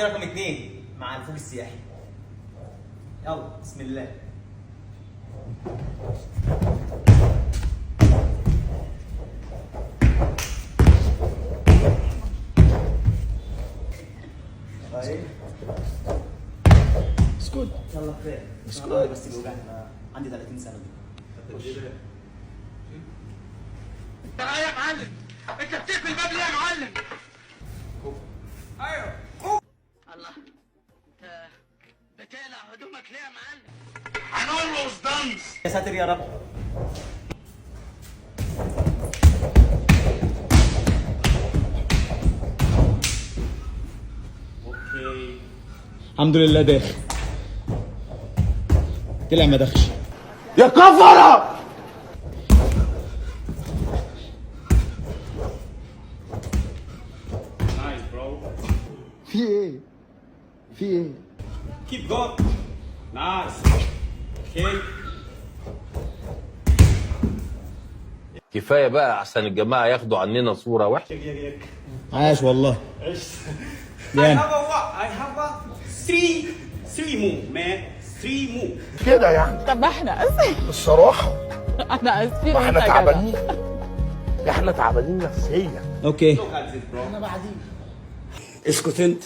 رقم 2 مع الفوق السياحي. يلا بسم الله. طيب اسكت. يلا خير. اسكت. بس بيوجعني، انا عندي 30 سنه دي. تعالى يا معلم، انت بتقفل الباب ليه يا معلم؟ ايوه الله، انت بتقلع هدومك ليه يا معلم؟ هنرقص دانس. يا ساتر يا رب. اوكي الحمد لله داخل. طلع ما دخش. يا كفره. Nice, bro. في ايه؟ في ايه؟ Keep going. Nice. Okay. كفايه بقى احسن الجماعه ياخدوا عننا صوره وحشه. عاش والله. I جامد. have a what? I have a three move, man. 3 move. كده يعني طب احنا اسفين. الصراحه احنا اسفين. ما احنا وانت تعبانين، احنا تعبانين نفسيا. اوكي. Look at this, bro. اسكت انت.